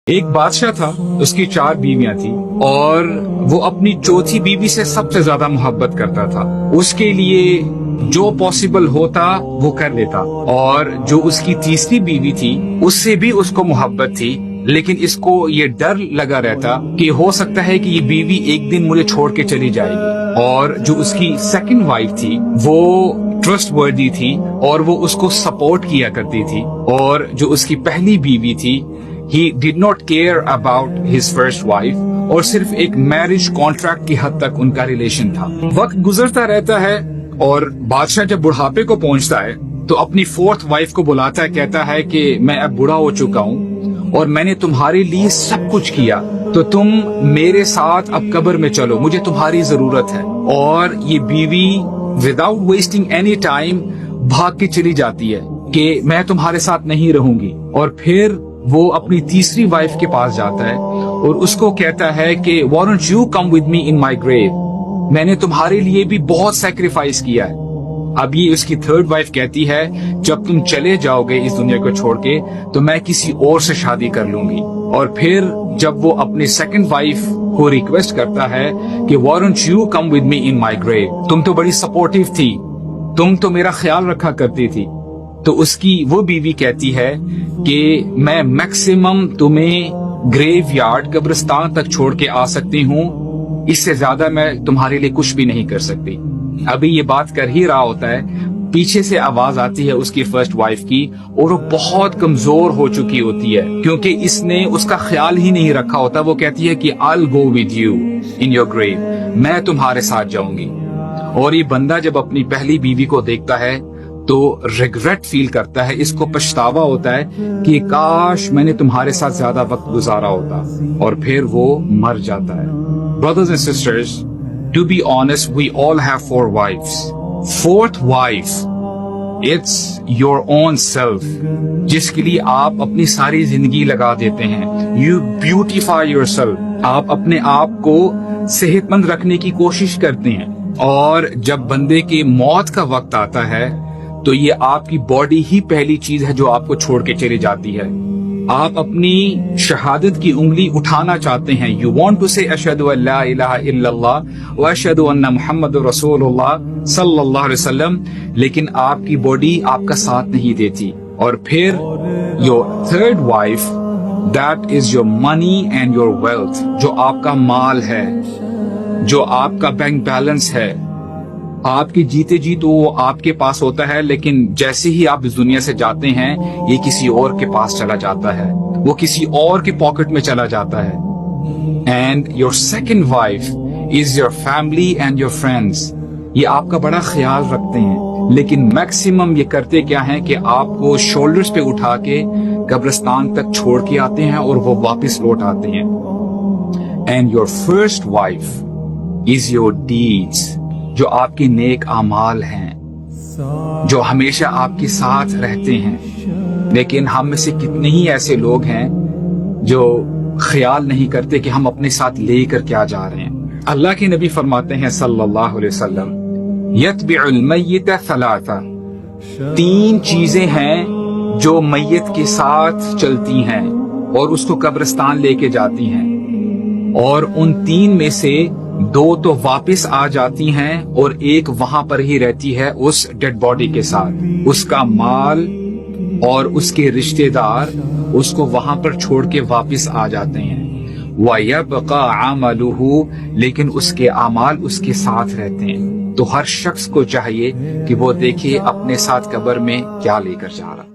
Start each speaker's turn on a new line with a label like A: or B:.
A: ایک بادشاہ تھا، اس کی 4 بیویاں تھی اور وہ اپنی چوتھی بیوی سے سب سے زیادہ محبت کرتا تھا. اس کے لیے جو پاسبل ہوتا وہ کر لیتا. اور جو اس کی تیسری بیوی تھی اس سے بھی اس کو محبت تھی، لیکن اس کو یہ ڈر لگا رہتا کہ ہو سکتا ہے کہ یہ بیوی ایک دن مجھے چھوڑ کے چلی جائے گی. اور جو اس کی سیکنڈ وائف تھی وہ ٹرسٹ وردی تھی اور وہ اس کو سپورٹ کیا کرتی تھی. اور جو اس کی پہلی بیوی تھی he did not care about his first wife اور صرف ایک میرج کانٹریکٹ کی حد تک ان کا ریلیشن تھا. وقت گزرتا رہتا ہے اور بادشاہ جب بڑھاپے کو پہنچتا ہے تو اپنی 4th وائف کو بلاتا ہے، کہتا ہے کہ میں اب بوڑھا ہو چکا ہوں اور میں نے تمہارے لیے سب کچھ کیا، تو تم میرے ساتھ اب قبر میں چلو، مجھے تمہاری ضرورت ہے. اور یہ بیوی وداؤٹ ویسٹنگ اینی ٹائم بھاگ کے چلی جاتی ہے کہ میں تمہارے ساتھ نہیں رہوں گی. اور پھر وہ اپنی تیسری وائف کے پاس جاتا ہے اور اس کو کہتا ہے کہ why don't you come with me in my grave، میں نے تمہارے لیے بھی بہت سیکریفائس کیا ہے. اب یہ اس کی 3rd وائف کہتی ہے جب تم چلے جاؤ گے اس دنیا کو چھوڑ کے تو میں کسی اور سے شادی کر لوں گی. اور پھر جب وہ اپنی 2nd وائف کو ریکویسٹ کرتا ہے کہ why don't you come with me in my grave، تم تو بڑی سپورٹیو تھی، تم تو میرا خیال رکھا کرتی تھی، تو اس کی وہ بیوی کہتی ہے کہ میں میکسیمم تمہیں گریو یارڈ قبرستان تک چھوڑ کے آ سکتی ہوں، اس سے زیادہ میں تمہارے لیے کچھ بھی نہیں کر سکتی. ابھی یہ بات کر ہی رہا ہوتا ہے، پیچھے سے آواز آتی ہے اس کی 1st وائف کی اور وہ بہت کمزور ہو چکی ہوتی ہے کیونکہ اس نے اس کا خیال ہی نہیں رکھا ہوتا. وہ کہتی ہے کہ I'll go with you in your grave، میں تمہارے ساتھ جاؤں گی. اور یہ بندہ جب اپنی پہلی بیوی کو دیکھتا ہے تو ریگریٹ فیل کرتا ہے، اس کو پچھتاوا ہوتا ہے کہ کاش میں نے تمہارے ساتھ زیادہ وقت گزارا ہوتا. اور پھر وہ مر جاتا ہے. Brothers and sisters, to be honest, we all have 4 wives. 4th wife, it's your own self، جس کے لیے آپ اپنی ساری زندگی لگا دیتے ہیں. You beautify yourself، آپ اپنے آپ کو صحت مند رکھنے کی کوشش کرتے ہیں. اور جب بندے کی موت کا وقت آتا ہے تو یہ آپ کی باڈی ہی پہلی چیز ہے جو آپ کو چھوڑ کے چلی جاتی ہے. آپ اپنی شہادت کی انگلی اٹھانا چاہتے ہیں، you want to say اشہد ان لا الہ الا اللہ واشہد ان محمد رسول اللہ صلی اللہ علیہ وسلم، لیکن آپ کی باڈی آپ کا ساتھ نہیں دیتی. اور پھر your 3rd wife، that is your money and your wealth، جو آپ کا مال ہے، جو آپ کا بینک بیلنس ہے. آپ کی جیتے جی تو وہ آپ کے پاس ہوتا ہے، لیکن جیسے ہی آپ اس دنیا سے جاتے ہیں یہ کسی اور کے پاس چلا جاتا ہے، وہ کسی اور کے پاکٹ میں چلا جاتا ہے. And your 2nd wife is your family and your friends, یہ آپ کا بڑا خیال رکھتے ہیں، لیکن میکسیمم یہ کرتے کیا ہیں کہ آپ کو شولڈرز پہ اٹھا کے قبرستان تک چھوڑ کے آتے ہیں اور وہ واپس لوٹ آتے ہیں. And your 1st wife is your deeds, جو آپ کے نیک اعمال ہیں، جو ہمیشہ آپ کے ساتھ رہتے ہیں. لیکن ہم میں سے کتنے ہی ایسے لوگ ہیں جو خیال نہیں کرتے کہ ہم اپنے ساتھ لے کر کیا جا رہے ہیں. اللہ کے نبی فرماتے ہیں صلی اللہ علیہ وسلم، یتبع المیت 3، 3 چیزیں ہیں جو میت کے ساتھ چلتی ہیں اور اس کو قبرستان لے کے جاتی ہیں. اور ان 3 میں سے 2 تو واپس آ جاتی ہیں اور ایک وہاں پر ہی رہتی ہے اس ڈیڈ باڈی کے ساتھ. اس کا مال اور اس کے رشتہ دار اس کو وہاں پر چھوڑ کے واپس آ جاتے ہیں. وَيَبْقَى عَمَلُهُ، لیکن اس کے اعمال اس کے ساتھ رہتے ہیں. تو ہر شخص کو چاہیے کہ وہ دیکھے اپنے ساتھ قبر میں کیا لے کر جا رہا.